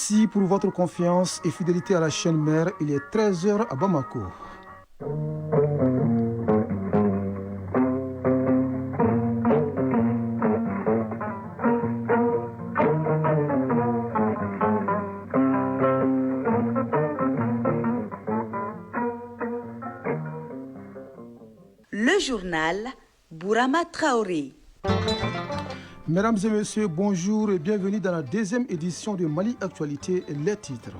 Merci pour votre confiance et fidélité à la chaîne mère. Il est 13h à Bamako. Le journal Bourama Traoré. Mesdames et messieurs, bonjour et bienvenue dans la deuxième édition de Mali Actualité, les titres.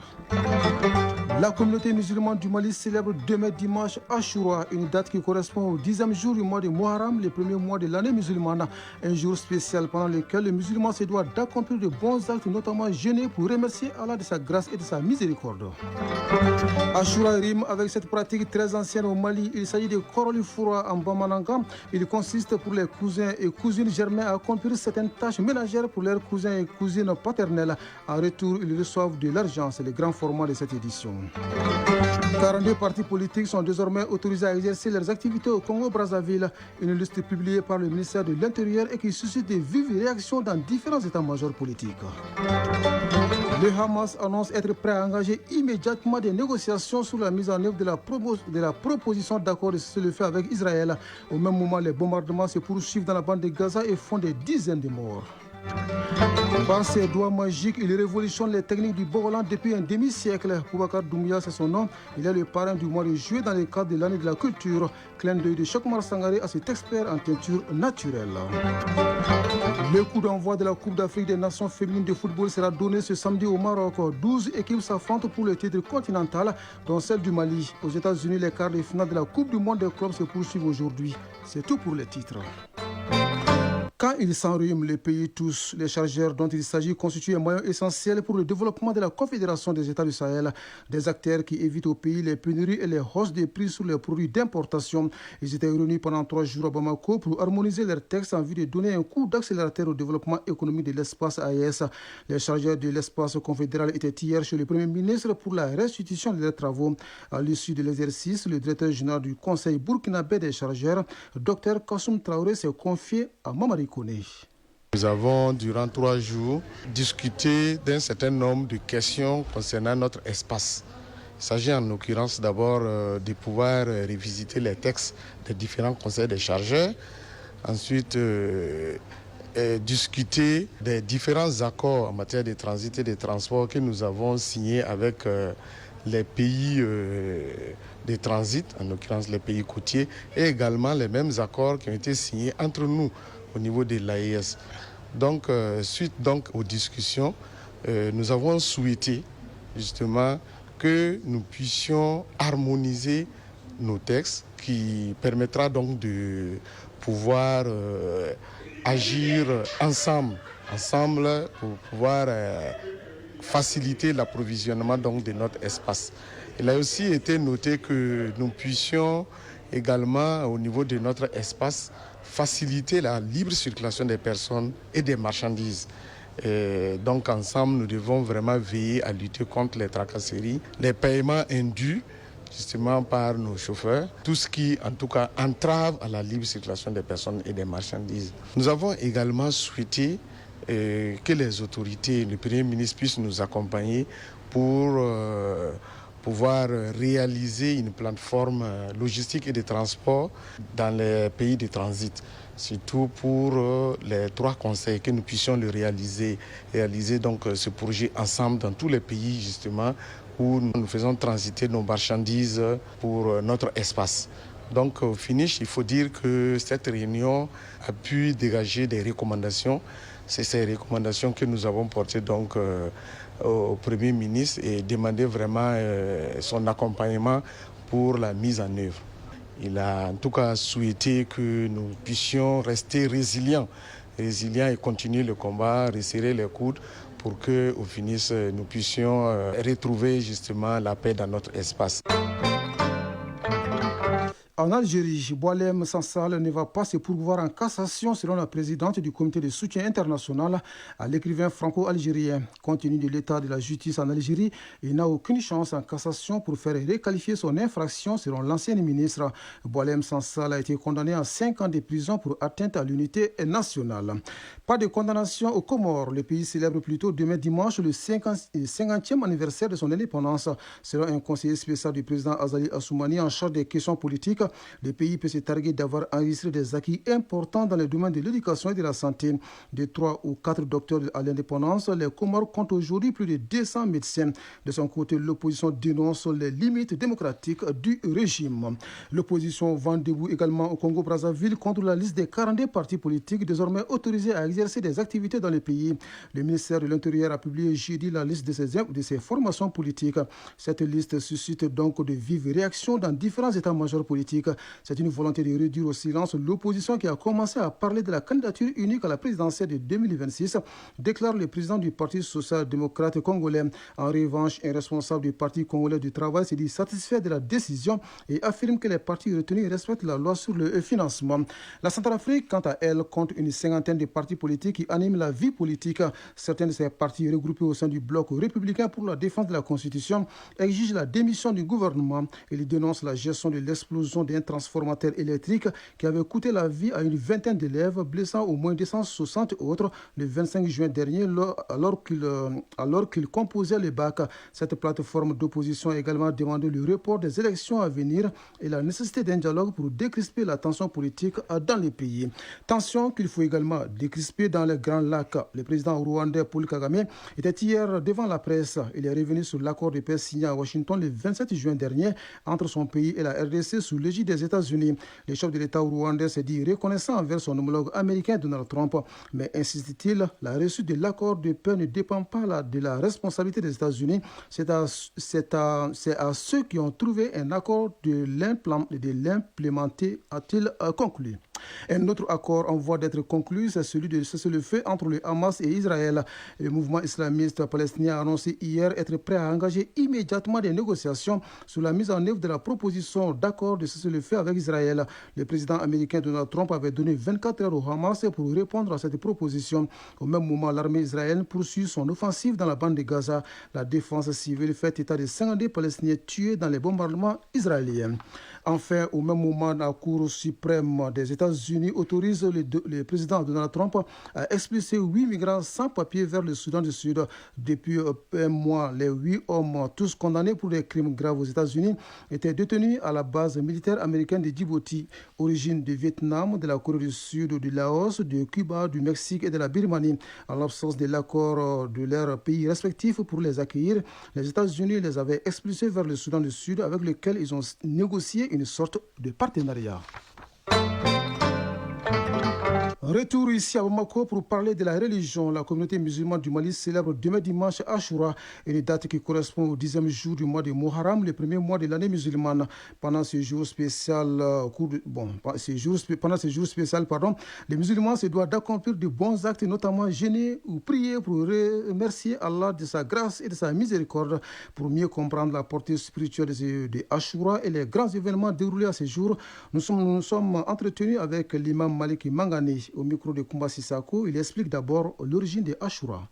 La communauté musulmane du Mali célèbre demain dimanche Ashura, une date qui correspond au 10e jour du mois de Muharram, le premier mois de l'année musulmane. Un jour spécial pendant lequel le musulman se doit d'accomplir de bons actes, notamment jeûner pour remercier Allah de sa grâce et de sa miséricorde. Ashura rime avec cette pratique très ancienne au Mali. Il s'agit de Korolifura en Bamananga. Il consiste pour les cousins et cousines germains à accomplir certaines tâches ménagères pour leurs cousins et cousines paternelles. En retour, ils reçoivent de l'argent. C'est le grand format de cette édition. 42 partis politiques sont désormais autorisés à exercer leurs activités au Congo-Brazzaville. Une liste publiée par le ministère de l'Intérieur et qui suscite de vives réactions dans différents états-majors politiques. Le Hamas annonce être prêt à engager immédiatement des négociations sur la mise en œuvre de la proposition d'accord de cessez-le-feu avec Israël. Au même moment, les bombardements se poursuivent dans la bande de Gaza et font des dizaines de morts. Par ses doigts magiques, il révolutionne les techniques du Bogolan depuis un demi-siècle. Boubacar Doumbia, c'est son nom. Il est le parrain du mois de juillet dans le cadre de l'année de la culture. Clin d'œil de Chokmar Sangaré à cet expert en teinture naturelle. Le coup d'envoi de la Coupe d'Afrique des Nations féminines de football sera donné ce samedi au Maroc. 12 équipes s'affrontent pour le titre continental, dont celle du Mali. Aux États-Unis, les quarts de finale de la Coupe du monde des clubs se poursuivent aujourd'hui. C'est tout pour les titres. Quand ils s'enrhument, les pays tous, les chargeurs dont il s'agit constituent un moyen essentiel pour le développement de la Confédération des États du Sahel. Des acteurs qui évitent au pays les pénuries et les hausses des prix sur les produits d'importation. Ils étaient réunis pendant 3 jours à Bamako pour harmoniser leurs textes en vue de donner un coup d'accélérateur au développement économique de l'espace AES. Les chargeurs de l'espace confédéral étaient hier chez le Premier ministre pour la restitution de leurs travaux. À l'issue de l'exercice, le directeur général du Conseil burkinabé des chargeurs, Dr Kassoum Traoré, s'est confié à Mamari. Nous avons, durant 3 jours, discuté d'un certain nombre de questions concernant notre espace. Il s'agit en l'occurrence d'abord de pouvoir revisiter les textes des différents conseils des chargeurs. Ensuite, discuter des différents accords en matière de transit et de transport que nous avons signés avec les pays de transit, en l'occurrence les pays côtiers, et également les mêmes accords qui ont été signés entre nous au niveau de l'AES. Donc, suite aux discussions, nous avons souhaité justement que nous puissions harmoniser nos textes qui permettra donc de pouvoir agir ensemble pour pouvoir faciliter l'approvisionnement donc de notre espace. Il a aussi été noté que nous puissions également au niveau de notre espace faciliter la libre circulation des personnes et des marchandises. Donc ensemble, nous devons vraiment veiller à lutter contre les tracasseries, les paiements indus justement par nos chauffeurs, tout ce qui en tout cas entrave à la libre circulation des personnes et des marchandises. Nous avons également souhaité que les autorités, le Premier ministre puisse nous accompagner pour pouvoir réaliser une plateforme logistique et de transport dans les pays de transit. Surtout pour les 3 conseils, que nous puissions le réaliser donc ce projet ensemble dans tous les pays justement où nous faisons transiter nos marchandises pour notre espace. Donc au finish, il faut dire que cette réunion a pu dégager des recommandations. C'est ces recommandations que nous avons portées donc au Premier ministre et demandé vraiment son accompagnement pour la mise en œuvre. Il a en tout cas souhaité que nous puissions rester résilients et continuer le combat, resserrer les coudes pour qu'au finish nous puissions retrouver justement la paix dans notre espace. En Algérie, Boualem Sansal ne va pas se pourvoir en cassation selon la présidente du comité de soutien international à l'écrivain franco-algérien. Compte tenu de l'état de la justice en Algérie, il n'a aucune chance en cassation pour faire requalifier son infraction selon l'ancienne ministre. Boualem Sansal a été condamné à 5 ans de prison pour atteinte à l'unité nationale. Pas de condamnation aux Comores. Le pays célèbre plutôt demain dimanche le 50e anniversaire de son indépendance. Selon un conseiller spécial du président Azali Assoumani en charge des questions politiques, le pays peut se targuer d'avoir enregistré des acquis importants dans le domaine de l'éducation et de la santé. De 3 ou 4 docteurs à l'indépendance, les Comores comptent aujourd'hui plus de 200 médecins. De son côté, l'opposition dénonce les limites démocratiques du régime. L'opposition vend debout également au Congo-Brazzaville contre la liste des 42 partis politiques désormais autorisés à exercer des activités dans le pays. Le ministère de l'Intérieur a publié jeudi la liste de ces formations politiques. Cette liste suscite donc de vives réactions dans différents états-majors politiques. C'est une volonté de réduire au silence l'opposition qui a commencé à parler de la candidature unique à la présidentielle de 2026, déclare le président du Parti social-démocrate congolais. En revanche, un responsable du Parti congolais du travail s'est dit satisfait de la décision et affirme que les partis retenus respectent la loi sur le financement. La Centrafrique, quant à elle, compte une cinquantaine de partis politiques qui animent la vie politique. Certains de ces partis regroupés au sein du bloc républicain pour la défense de la Constitution exigent la démission du gouvernement. Ils dénoncent la gestion de l'explosion d'un transformateur électrique qui avait coûté la vie à une vingtaine d'élèves, blessant au moins 260 autres le 25 juin dernier alors qu'ils composaient le bac. Cette plateforme d'opposition a également demandé le report des élections à venir et la nécessité d'un dialogue pour décrisper la tension politique dans le pays. Tension qu'il faut également décrisper dans les Grands Lacs. Le président rwandais Paul Kagame était hier devant la presse. Il est revenu sur l'accord de paix signé à Washington le 27 juin dernier entre son pays et la RDC sous l'égide des États-Unis. Le chef de l'État rwandais s'est dit reconnaissant envers son homologue américain Donald Trump, mais insiste-t-il, la réussite de l'accord de paix ne dépend pas de la responsabilité des États-Unis. C'est à ceux qui ont trouvé un accord de l'implémenter, a-t-il conclu. Un autre accord en voie d'être conclu, c'est celui de cessez-le-feu entre le Hamas et Israël. Le mouvement islamiste palestinien a annoncé hier être prêt à engager immédiatement des négociations sur la mise en œuvre de la proposition d'accord de cessez-le-feu avec Israël. Le président américain Donald Trump avait donné 24 heures au Hamas pour répondre à cette proposition. Au même moment, l'armée israélienne poursuit son offensive dans la bande de Gaza. La défense civile fait état de 52 Palestiniens tués dans les bombardements israéliens. Enfin, au même moment, la Cour suprême des États-Unis autorise le président Donald Trump à expulser 8 migrants sans papier vers le Soudan du Sud. Depuis un mois, les 8 hommes, tous condamnés pour des crimes graves aux États-Unis, étaient détenus à la base militaire américaine de Djibouti, origine du Vietnam, de la Corée du Sud, du Laos, de Cuba, du Mexique et de la Birmanie. En l'absence de l'accord de leurs pays respectifs pour les accueillir, les États-Unis les avaient expulsés vers le Soudan du Sud avec lequel ils ont négocié une sorte de partenariat. Retour ici à Bamako pour parler de la religion. La communauté musulmane du Mali célèbre demain dimanche Ashura, une date qui correspond au 10e jour du mois de Muharram, le premier mois de l'année musulmane. Pendant ce jour spécial, les musulmans se doivent d'accomplir de bons actes, notamment jeûner ou prier pour remercier Allah de sa grâce et de sa miséricorde. Pour mieux comprendre la portée spirituelle de Ashura et les grands événements déroulés à ce jour, nous sommes entretenus avec l'imam Maliki Mangani. Au micro de Koumba Sissako, il explique d'abord l'origine de Ashura.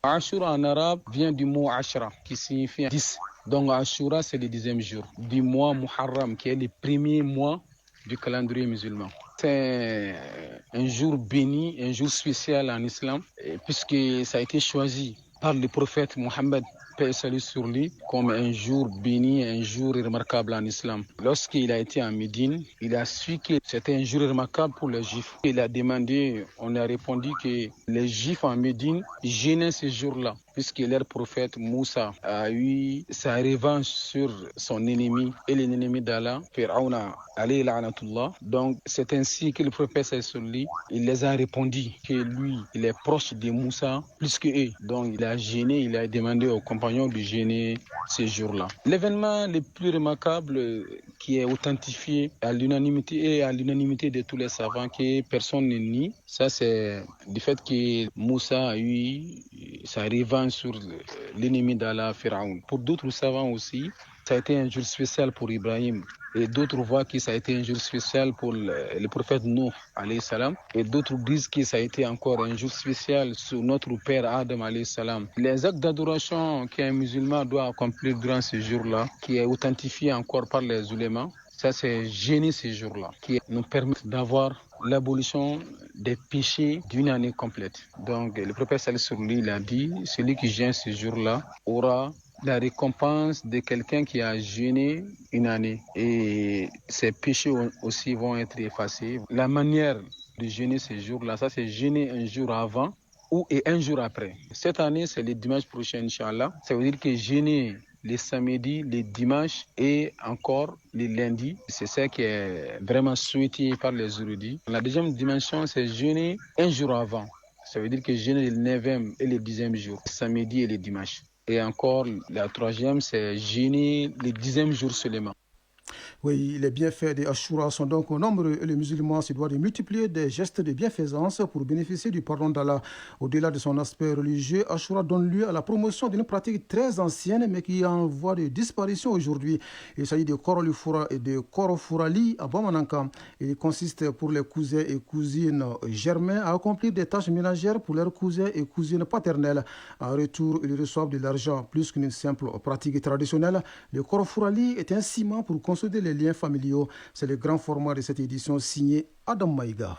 Ashura en arabe vient du mot Ashra, qui signifie 10. Donc Ashura, c'est le 10e jour du mois Muharram, qui est le premier mois du calendrier musulman. C'est un jour béni, un jour spécial en islam, puisque ça a été choisi par le prophète Mohammed, paix et salut sur lui, comme un jour béni, un jour remarquable en islam. Lorsqu'il a été en Médine, il a su que c'était un jour remarquable pour les Juifs. Il a demandé, on a répondu que les Juifs en Médine jeûnaient ce jour-là, puisque leur prophète Moussa a eu sa revanche sur son ennemi et l'ennemi d'Allah, Pharaon alayhi la'natullah. Donc c'est ainsi que le prophète sallallahu, il les a répondu que lui, il est proche de Moussa plus que eux. Donc il a jeûné, il a demandé aux compagnons de jeûner ce jour-là. L'événement le plus remarquable qui est authentifié à l'unanimité de tous les savants, que personne ne nie, ça c'est du fait que Moussa a eu sa revanche sur l'ennemi d'Allah, Pharaon. Pour d'autres savants aussi, ça a été un jour spécial pour Ibrahim. Et d'autres voient que ça a été un jour spécial pour le prophète Nuh, alayhi salam. Et d'autres disent que ça a été encore un jour spécial sur notre père Adam, alayhi salam. Les actes d'adoration qu'un musulman doit accomplir durant ce jour-là, qui est authentifié encore par les ulémas, ça c'est jeûner ces jours-là, qui nous permet d'avoir l'abolition des péchés d'une année complète. Donc le prophète sallallahu alayhi wa sallam, il a dit, celui qui jeûne ce jour-là aura la récompense de quelqu'un qui a jeûné une année et ses péchés aussi vont être effacés. La manière de jeûner ce jour-là, ça c'est jeûner un jour avant et un jour après. Cette année, c'est le dimanche prochain, Inch'Allah. Ça veut dire que jeûner les samedis, les dimanches et encore les lundis. C'est ça qui est vraiment souhaité par les érudits. La deuxième dimension, c'est jeûner un jour avant. Ça veut dire que jeûner le 9e et le 10e jour, le samedi et le dimanche. Et encore, la troisième, c'est jeûner le 10e jour seulement. Oui, les bienfaits des Ashura sont donc nombreux et le musulman se doit de multiplier des gestes de bienfaisance pour bénéficier du pardon d'Allah. Au-delà de son aspect religieux, Ashura donne lieu à la promotion d'une pratique très ancienne mais qui est en voie de disparition aujourd'hui. Il s'agit de Korolufura et de Korofurali à Bamananka. Il consiste pour les cousins et cousines germains à accomplir des tâches ménagères pour leurs cousins et cousines paternelles. En retour, ils reçoivent de l'argent plus qu'une simple pratique traditionnelle. Le Korofurali est un ciment pour consolider les liens familiaux. C'est le grand format de cette édition signé Adam Maïga.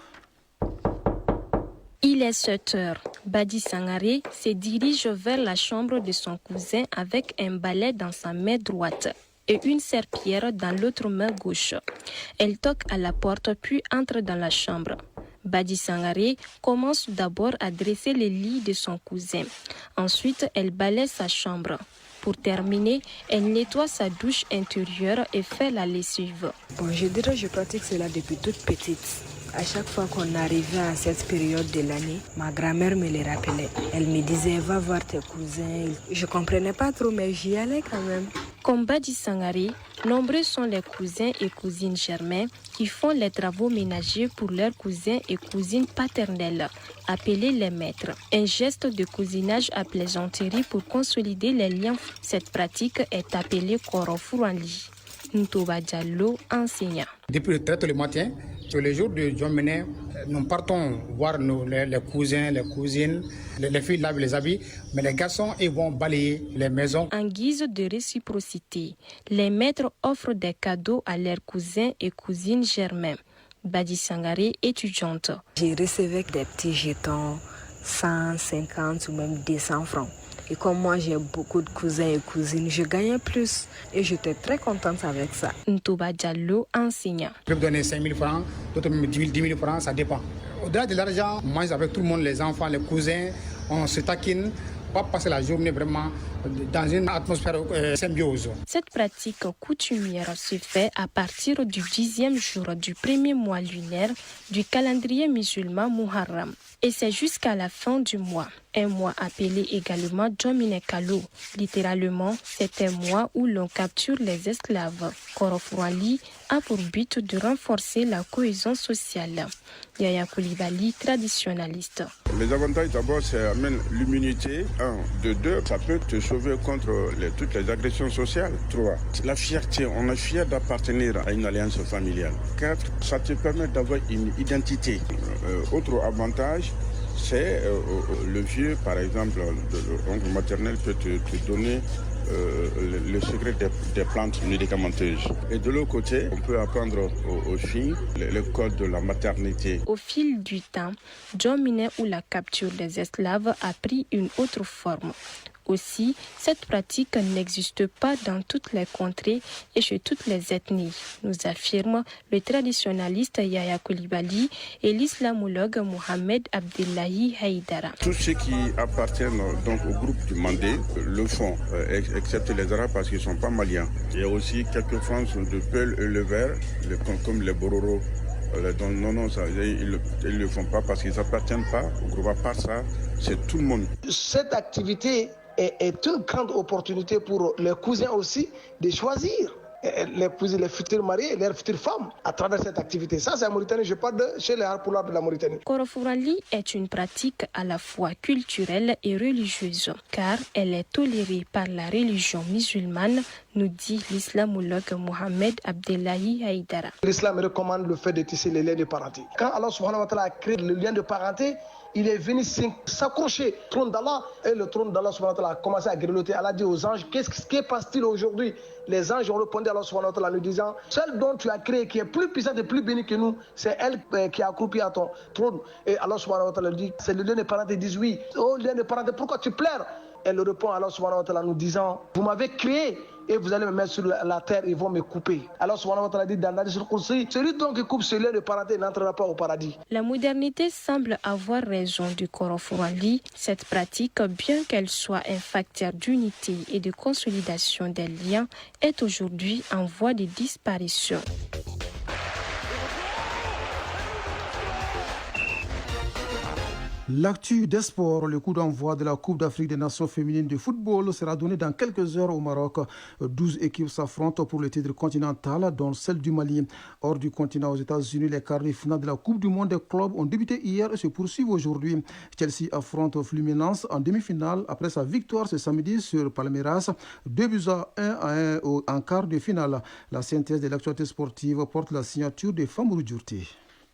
Il est 7 heures. Badi Sangaré se dirige vers la chambre de son cousin avec un balai dans sa main droite et une serpillière dans l'autre main gauche. Elle toque à la porte puis entre dans la chambre. Badi Sangaré commence d'abord à dresser le lit de son cousin. Ensuite, elle balaie sa chambre. Pour terminer, elle nettoie sa douche intérieure et fait la lessive. Je dirais que je pratique cela depuis toute petite. À chaque fois qu'on arrivait à cette période de l'année, ma grand-mère me le rappelait. Elle me disait, va voir tes cousins. Je ne comprenais pas trop, mais j'y allais quand même. Comme Badi Sangaré, nombreux sont les cousins et cousines germains qui font les travaux ménagers pour leurs cousins et cousines paternelles, appelés les maîtres. Un geste de cousinage à plaisanterie pour consolider les liens. Cette pratique est appelée Korofurali. Ntoba Diallo, enseignant. Depuis le très tôt le matin, tous les jours de Djomene, nous partons voir les cousins, les cousines, les filles lavent les habits, mais les garçons ils vont balayer les maisons. En guise de réciprocité, les maîtres offrent des cadeaux à leurs cousins et cousines germains. Badi Sangaré, étudiante. J'ai reçu des petits jetons, 150 ou même 200 francs. Et comme moi, j'ai beaucoup de cousins et cousines, je gagnais plus. Et j'étais très contente avec ça. Ntoba Diallo, enseignant. Je peux donner 5 000 francs, d'autres même 10 000 francs, ça dépend. Au-delà de l'argent, on mange avec tout le monde, les enfants, les cousins, on se taquine. On va passer la journée vraiment dans une atmosphère symbiose. Cette pratique coutumière se fait à partir du 10e jour du premier mois lunaire du calendrier musulman Muharram. Et c'est jusqu'à la fin du mois. Un mois appelé également Djominekalo. Littéralement, c'est un mois où l'on capture les esclaves. Korofurali a pour but de renforcer la cohésion sociale. Yaya Koulibaly, traditionnaliste. Les avantages d'abord, ça amène l'immunité. 1, de 2, ça peut te sauver contre toutes les agressions sociales. 3, la fierté, on est fier d'appartenir à une alliance familiale. 4, ça te permet d'avoir une identité. Autre avantage, c'est le vieux, par exemple, l'oncle maternel peut te donner le secret des plantes médicamenteuses. Et de l'autre côté, on peut apprendre aux filles le code de la maternité. Au fil du temps, Djomine ou la capture des esclaves a pris une autre forme. Aussi, cette pratique n'existe pas dans toutes les contrées et chez toutes les ethnies, nous affirme le traditionnaliste Yaya Koulibaly et l'islamologue Mohamed Abdellahi Haïdara. Tous ceux qui appartiennent donc au groupe du Mandé le font, excepté les Arabes parce qu'ils ne sont pas maliens. Il y a aussi quelques Français de Peul et le Vert, comme les Bororo. Non, ça, ils ne le font pas parce qu'ils n'appartiennent pas au groupe. À part ça, c'est tout le monde. Cette activité est une grande opportunité pour les cousins aussi de choisir les cousins, les futurs mariés, leurs futures femmes à travers cette activité. Ça, c'est en Mauritanie. Je parle chez les Harpoulars de la Mauritanie. Korofurali est une pratique à la fois culturelle et religieuse, car elle est tolérée par la religion musulmane, nous dit l'islamologue Mohamed Abdellahi Haïdara. L'islam recommande le fait de tisser les liens de parenté. Quand Allah subhanahu wa ta'ala a créé le lien de parenté, il est venu s'accrocher au trône d'Allah, et le trône d'Allah subhanahu wa ta'ala a commencé à grelotter. Allah dit aux anges, qu'est-ce passe-t-il aujourd'hui? Les anges ont répondu à Allah subhanahu wa ta'ala en lui disant, celle dont tu as créé, qui est plus puissante et plus bénie que nous, c'est elle qui a accroupi à ton trône. Et Allah subhanahu wa ta'ala dit, c'est le lien des parentés. Ils disent oui, oh lien des parentés, pourquoi tu pleures? Elle répond à Allah subhanahu wa ta'ala en nous disant, vous m'avez créé et vous allez me mettre sur la terre, ils vont me couper. Allah subhanahu wa ta'ala dit dans l'Hadith al-Qudsi, celui donc qui coupe ce lien de parenté n'entrera pas au paradis. La modernité semble avoir raison du Coran Fourali. Cette pratique, bien qu'elle soit un facteur d'unité et de consolidation des liens, est aujourd'hui en voie de disparition. L'actu des sports, le coup d'envoi de la Coupe d'Afrique des Nations féminines de football sera donné dans quelques heures au Maroc. 12 équipes s'affrontent pour le titre continental, dont celle du Mali. Hors du continent, aux États-Unis, les quarts de finale de la Coupe du Monde des clubs ont débuté hier et se poursuivent aujourd'hui. Chelsea affronte Fluminense en demi-finale après sa victoire ce samedi sur Palmeiras, 2-1 en quart de finale. La synthèse de l'actualité sportive porte la signature de Famou Djourté.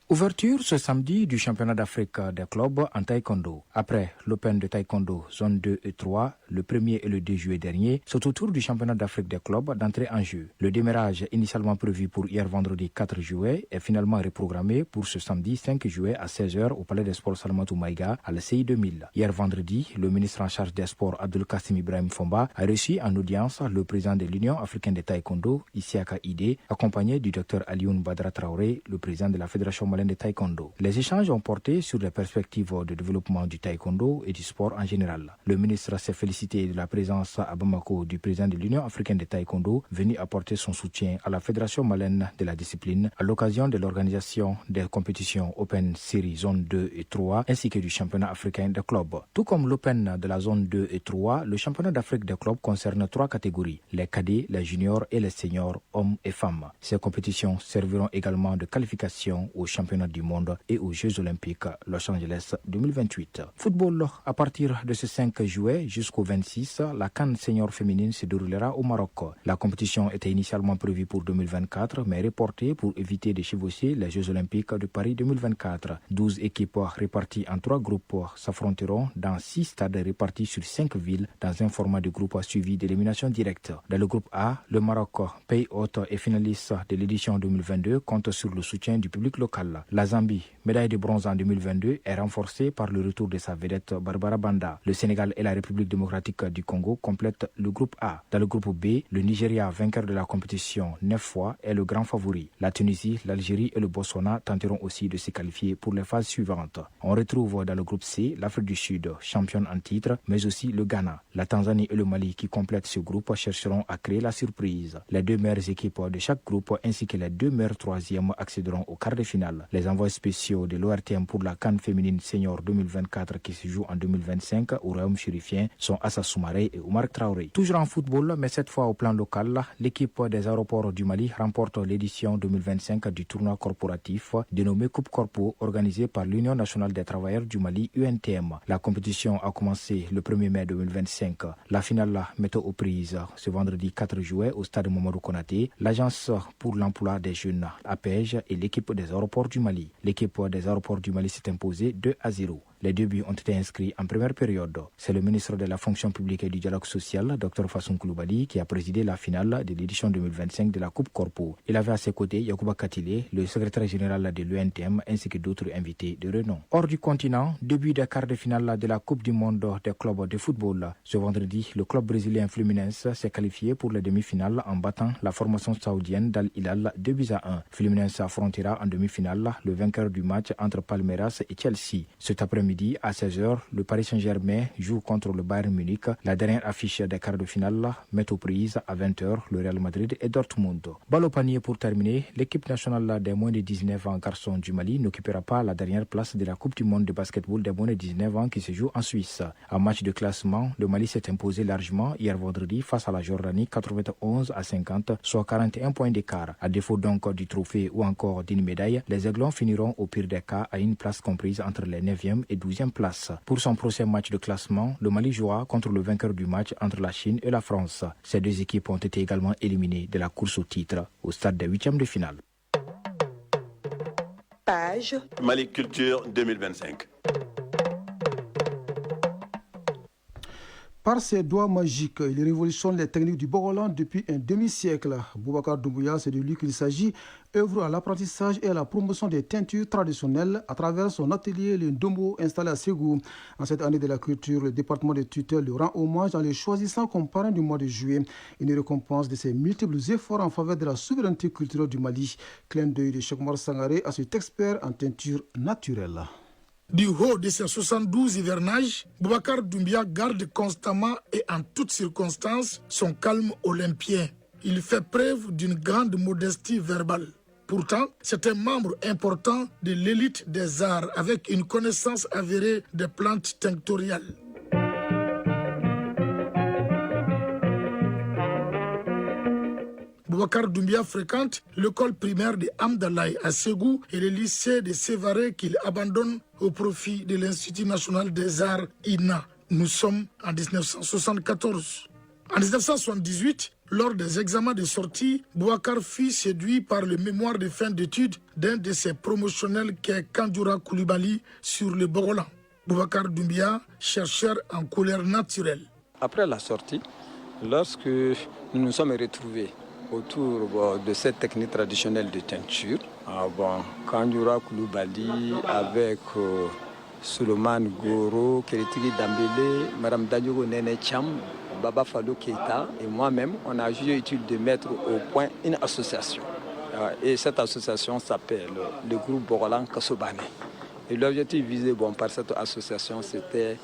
Ouverture ce samedi du championnat d'Afrique des clubs en taekwondo. Après l'Open de taekwondo zone 2 et 3, le 1er et le 2 juillet dernier, c'est au tour du championnat d'Afrique des clubs d'entrer en jeu. Le démarrage initialement prévu pour hier vendredi 4 juillet est finalement reprogrammé pour ce samedi 5 juillet à 16h au Palais des Sports Salamatou Maïga à la CI 2000. Hier vendredi, le ministre en charge des sports Abdul Kassim Ibrahim Fomba a reçu en audience le président de l'Union africaine de taekwondo, Isiaka Ide, accompagné du docteur Alioune Badra Traoré, le président de la Fédération de taekwondo. Les échanges ont porté sur les perspectives de développement du taekwondo et du sport en général. Le ministre s'est félicité de la présence à Bamako du président de l'Union africaine de taekwondo, venu apporter son soutien à la Fédération malienne de la discipline à l'occasion de l'organisation des compétitions Open Series Zone 2 et 3 ainsi que du championnat africain des clubs. Tout comme l'Open de la Zone 2 et 3, le championnat d'Afrique des clubs concerne 3 catégories, les cadets, les juniors et les seniors, hommes et femmes. Ces compétitions serviront également de qualification au championnat du monde et aux Jeux Olympiques Los Angeles 2028. Football, à partir de ce 5 juillet jusqu'au 26, la CAN senior féminine se déroulera au Maroc. La compétition était initialement prévue pour 2024, mais reportée pour éviter de chevaucher les Jeux Olympiques de Paris 2024. 12 équipes réparties en 3 groupes s'affronteront dans 6 stades répartis sur 5 villes dans un format de groupe suivi d'élimination directe. Dans le groupe A, le Maroc, pays hôte et finaliste de l'édition 2022, compte sur le soutien du public local. La Zambie, médaille de bronze en 2022, est renforcée par le retour de sa vedette Barbara Banda. Le Sénégal et la République démocratique du Congo complètent le groupe A. Dans le groupe B, le Nigeria, vainqueur de la compétition 9 fois, est le grand favori. La Tunisie, l'Algérie et le Botswana tenteront aussi de se qualifier pour les phases suivantes. On retrouve dans le groupe C l'Afrique du Sud, championne en titre, mais aussi le Ghana. La Tanzanie et le Mali qui complètent ce groupe chercheront à créer la surprise. Les 2 meilleures équipes de chaque groupe ainsi que les 2 meilleurs troisièmes accéderont au quart de finale. Les envois spéciaux de l'ORTM pour la CAN féminine senior 2024 qui se joue en 2025 au Royaume chérifien sont Assa Soumaré et Oumar Traoré. Toujours en football, mais cette fois au plan local, l'équipe des aéroports du Mali remporte l'édition 2025 du tournoi corporatif dénommé Coupe Corpo organisé par l'Union nationale des travailleurs du Mali UNTM. La compétition a commencé le 1er mai 2025. La finale met aux prises ce vendredi 4 juillet au stade Mamadou Konaté, l'agence pour l'emploi des jeunes APEJ et l'équipe des aéroports du Mali. L'équipe des aéroports du Mali s'est imposée 2-0. Les 2 buts ont été inscrits en première période. C'est le ministre de la fonction publique et du dialogue social, Dr Fassoum Koulibaly, qui a présidé la finale de l'édition 2025 de la Coupe Corpo. Il avait à ses côtés Yacouba Katile, le secrétaire général de l'UNTM, ainsi que d'autres invités de renom. Hors du continent, début des quarts de finale de la Coupe du monde des clubs de football. Ce vendredi, le club brésilien Fluminense s'est qualifié pour les demi-finales en battant la formation saoudienne d'Al Hilal 2-1. Fluminense affrontera en demi-finale le vainqueur du match entre Palmeiras et Chelsea. Cet après-midi, à 16h, le Paris Saint-Germain joue contre le Bayern Munich. La dernière affiche des quarts de finale met aux prises à 20h le Real Madrid et Dortmund. Balle au panier pour terminer, l'équipe nationale des moins de 19 ans garçons du Mali n'occupera pas la dernière place de la Coupe du monde de basketball des moins de 19 ans qui se joue en Suisse. En match de classement, le Mali s'est imposé largement hier vendredi face à la Jordanie 91-50, soit 41 points d'écart. À défaut donc du trophée ou encore d'une médaille, les Aiglons finiront au pire des cas à une place comprise entre les 9e et 12e places. Pour son prochain match de classement, le Mali jouera contre le vainqueur du match entre la Chine et la France. Ces 2 équipes ont été également éliminées de la course au titre au stade des 8e de finale. Page Mali Culture 2025. Par ses doigts magiques, il révolutionne les techniques du Bogolan depuis un demi-siècle. Boubacar Doumbouya, c'est de lui qu'il s'agit, œuvre à l'apprentissage et à la promotion des teintures traditionnelles à travers son atelier Le Ndombo installé à Ségou. En cette année de la culture, le département de tutelle lui rend hommage en le choisissant comme parrain du mois de juillet. Une récompense de ses multiples efforts en faveur de la souveraineté culturelle du Mali. Clin d'œil de Cheikh Oumar Sangaré à cet expert en teinture naturelle. Du haut de ses 72 hivernages, Boubacar Doumbia garde constamment et en toutes circonstances son calme olympien. Il fait preuve d'une grande modestie verbale. Pourtant, c'est un membre important de l'élite des arts avec une connaissance avérée des plantes tinctoriales. Boubacar Doumbia fréquente l'école primaire de Amdalaï à Ségou et le lycée de Sévaré qu'il abandonne au profit de l'Institut national des arts INA. Nous sommes en 1974. En 1978, lors des examens de sortie, Boubacar fut séduit par le mémoire de fin d'études d'un de ses promotionnels qu'est Kandjoura Koulibaly sur le Bogolan. Boubacar Doumbia, chercheur en couleurs naturelles. Après la sortie, lorsque nous nous sommes retrouvés autour de cette technique traditionnelle de teinture, Kandjoura Koulibaly avec Suleiman Goro, Kéritigi Dambélé, Madame Dadiogo Nene Cham, Baba Fallou Keita et moi-même, on a jugé utile de mettre au point une association. Et cette association s'appelle le groupe Bogolan Kassobane. Et l'objectif visé par cette association, c'était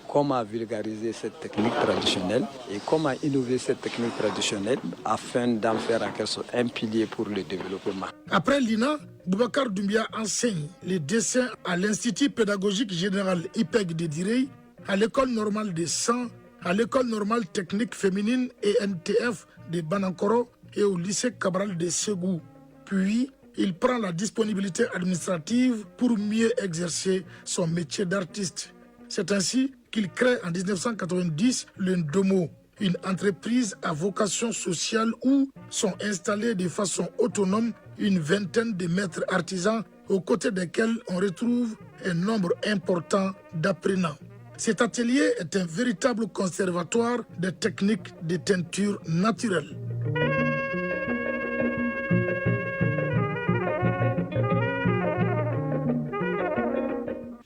comment vulgariser cette technique traditionnelle et comment innover cette technique traditionnelle afin d'en faire en quelque sorte un pilier pour le développement. Après l'INA, Boubacar Doumbia enseigne les dessins à l'Institut pédagogique général IPEG de Direy, à l'École normale des Sangs, à l'École normale technique féminine ENTF de Banankoro et au lycée Cabral de Ségou. Puis, il prend la disponibilité administrative pour mieux exercer son métier d'artiste. C'est ainsi qu'il crée en 1990 le Ndomo, une entreprise à vocation sociale où sont installés de façon autonome une vingtaine de maîtres artisans aux côtés desquels on retrouve un nombre important d'apprenants. Cet atelier est un véritable conservatoire des techniques de teinture naturelle.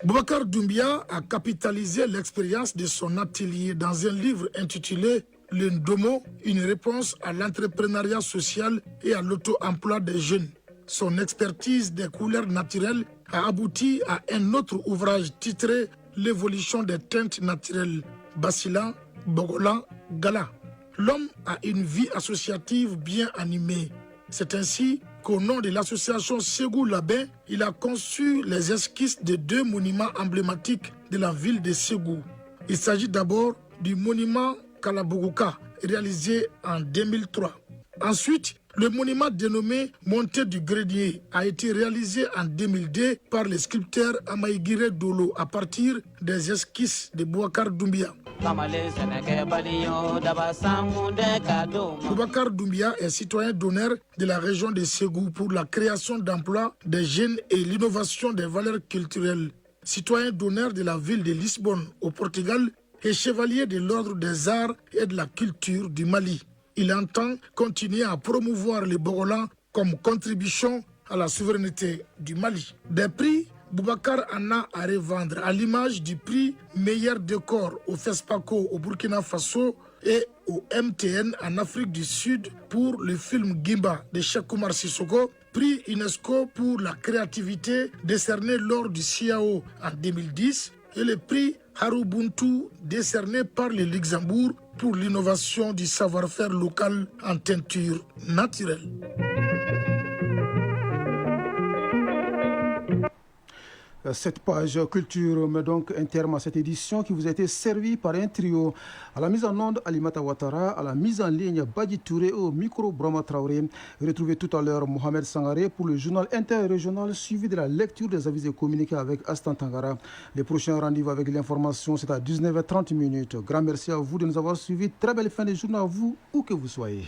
Boubacar Doumbia a capitalisé l'expérience de son atelier dans un livre intitulé Le Ndomo, une réponse à l'entrepreneuriat social et à l'auto-emploi des jeunes. Son expertise des couleurs naturelles a abouti à un autre ouvrage titré L'évolution des teintes naturelles, Basilan, Bogolan, Gala. L'homme a une vie associative bien animée. C'est ainsi qu'au nom de l'association Ségou Labin, il a conçu les esquisses de 2 monuments emblématiques de la ville de Ségou. Il s'agit d'abord du monument Kalabougouka, réalisé en 2003. Ensuite, le monument dénommé Montée du Grenier a été réalisé en 2002 par le sculpteur Amaïgire Dolo à partir des esquisses de Boubacar Doumbia. Boubacar Doumbia est citoyen d'honneur de la région de Ségou pour la création d'emplois des jeunes et l'innovation des valeurs culturelles. Citoyen d'honneur de la ville de Lisbonne au Portugal et chevalier de l'ordre des arts et de la culture du Mali. Il entend continuer à promouvoir les Bogolan comme contribution à la souveraineté du Mali. Des prix, Boubacar en a à revendre à l'image du prix meilleur décor au FESPACO au Burkina Faso et au MTN en Afrique du Sud pour le film Gimba de Cheikh Oumar Sissoko, prix UNESCO pour la créativité décerné lors du CIAO en 2010 et le prix Harubuntu décerné par le Luxembourg pour l'innovation du savoir-faire local en teinture naturelle. Cette page culture met donc un terme à cette édition qui vous a été servie par un trio. À la mise en onde, Alimata Ouattara, à la mise en ligne, Badi Touré, au micro, Brahma Traoré. Retrouvez tout à l'heure Mohamed Sangaré pour le journal interrégional suivi de la lecture des avis et communiqués avec Astan Tangara. Les prochains rendez-vous avec l'information, c'est à 19h30. Grand merci à vous de nous avoir suivis. Très belle fin de journée à vous, où que vous soyez.